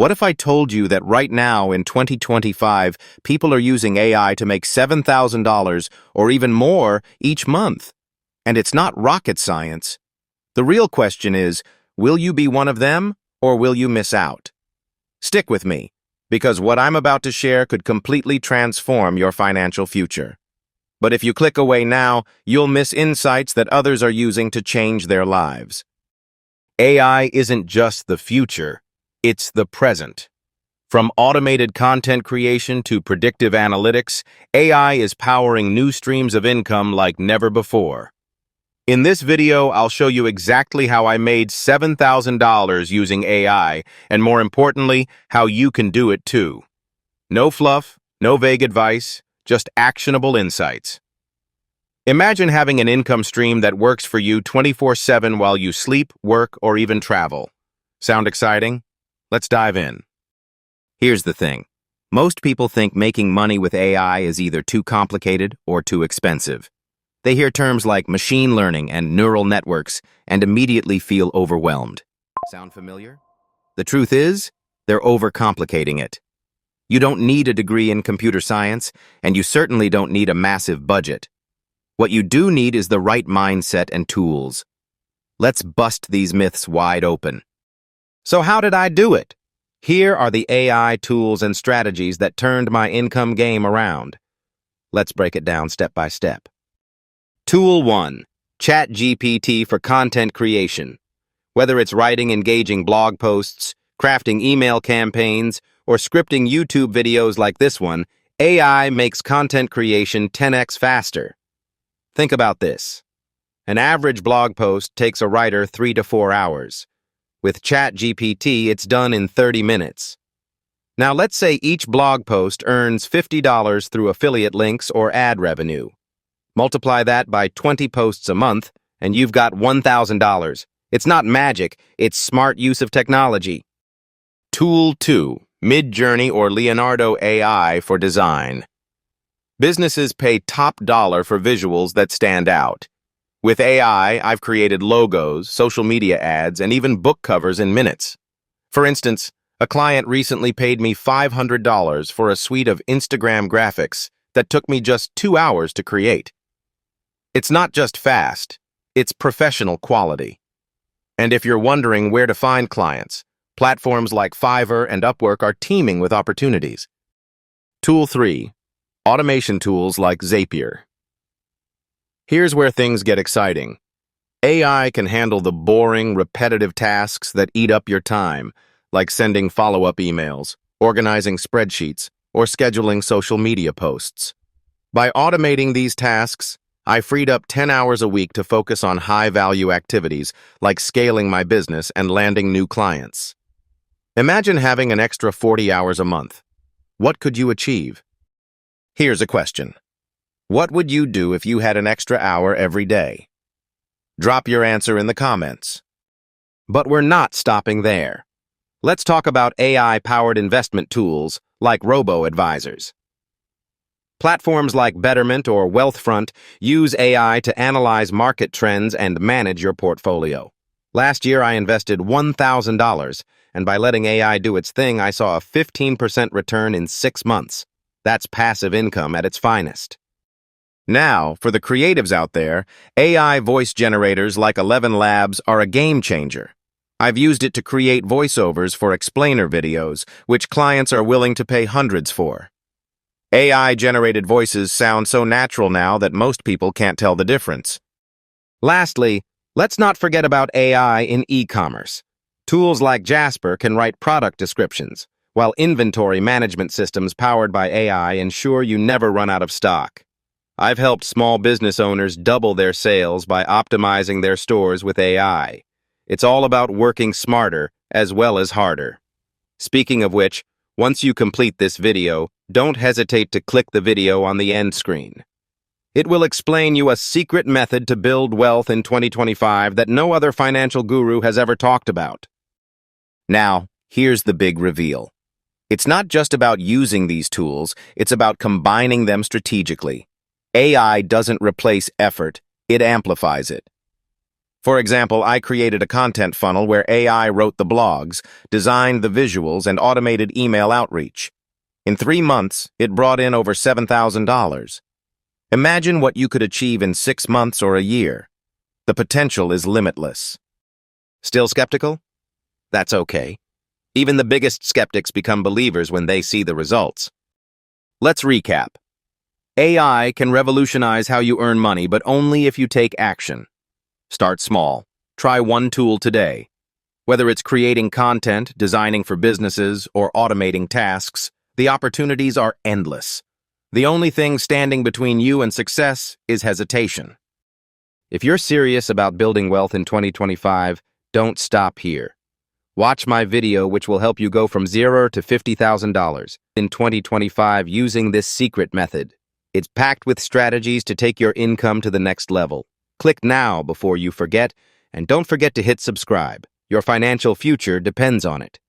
What if I told you that right now in 2025, people are using AI to make $7,000 or even more each month? And it's not rocket science. The real question is, will you be one of them or will you miss out? Stick with me, because what I'm about to share could completely transform your financial future. But if you click away now, you'll miss insights that others are using to change their lives. AI isn't just the future, it's the present. From automated content creation to predictive analytics, AI is powering new streams of income like never before. In this video, I'll show you exactly how I made $7,000 using AI, and more importantly, how you can do it too. No fluff, no vague advice, just actionable insights. Imagine having an income stream that works for you 24/7 while you sleep, work, or even travel. Sound exciting? Let's dive in. Here's the thing. Most people think making money with AI is either too complicated or too expensive. They hear terms like machine learning and neural networks and immediately feel overwhelmed. Sound familiar? The truth is, they're overcomplicating it. You don't need a degree in computer science, and you certainly don't need a massive budget. What you do need is the right mindset and tools. Let's bust these myths wide open. So how did I do it? Here are the AI tools and strategies that turned my income game around. Let's break it down step by step. Tool 1. ChatGPT for content creation. Whether it's writing engaging blog posts, crafting email campaigns, or scripting YouTube videos like this one, AI makes content creation 10x faster. Think about this. An average blog post takes a writer 3 to 4 hours. With ChatGPT, it's done in 30 minutes. Now let's say each blog post earns $50 through affiliate links or ad revenue. Multiply that by 20 posts a month, and you've got $1,000. It's not magic, it's smart use of technology. Tool 2. Midjourney or Leonardo AI for design. Businesses pay top dollar for visuals that stand out. With AI, I've created logos, social media ads, and even book covers in minutes. For instance, a client recently paid me $500 for a suite of Instagram graphics that took me just 2 hours to create. It's not just fast, it's professional quality. And if you're wondering where to find clients, platforms like Fiverr and Upwork are teeming with opportunities. Tool 3. Automation tools like Zapier. Here's where things get exciting. AI can handle the boring, repetitive tasks that eat up your time, like sending follow-up emails, organizing spreadsheets, or scheduling social media posts. By automating these tasks, I freed up 10 hours a week to focus on high-value activities like scaling my business and landing new clients. Imagine having an extra 40 hours a month. What could you achieve? Here's a question. What would you do if you had an extra hour every day? Drop your answer in the comments. But we're not stopping there. Let's talk about AI-powered investment tools like robo-advisors. Platforms like Betterment or Wealthfront use AI to analyze market trends and manage your portfolio. Last year, I invested $1,000, and by letting AI do its thing, I saw a 15% return in 6 months. That's passive income at its finest. Now, for the creatives out there, AI voice generators like 11 Labs are a game changer. I've used it to create voiceovers for explainer videos, which clients are willing to pay hundreds for. AI-generated voices sound so natural now that most people can't tell the difference. Lastly, let's not forget about AI in e-commerce. Tools like Jasper can write product descriptions, while inventory management systems powered by AI ensure you never run out of stock. I've helped small business owners double their sales by optimizing their stores with AI. It's all about working smarter as well as harder. Speaking of which, once you complete this video, don't hesitate to click the video on the end screen. It will explain you a secret method to build wealth in 2025 that no other financial guru has ever talked about. Now, here's the big reveal. It's not just about using these tools, it's about combining them strategically. AI doesn't replace effort, it amplifies it. For example, I created a content funnel where AI wrote the blogs, designed the visuals, and automated email outreach. In 3 months, it brought in over $7,000. Imagine what you could achieve in 6 months or a year. The potential is limitless. Still skeptical? That's okay. Even the biggest skeptics become believers when they see the results. Let's recap. AI can revolutionize how you earn money, but only if you take action. Start small. Try one tool today. Whether it's creating content, designing for businesses, or automating tasks, the opportunities are endless. The only thing standing between you and success is hesitation. If you're serious about building wealth in 2025, don't stop here. Watch my video which will help you go from $0 to $50,000 in 2025 using this secret method. It's packed with strategies to take your income to the next level. Click now before you forget, and don't forget to hit subscribe. Your financial future depends on it.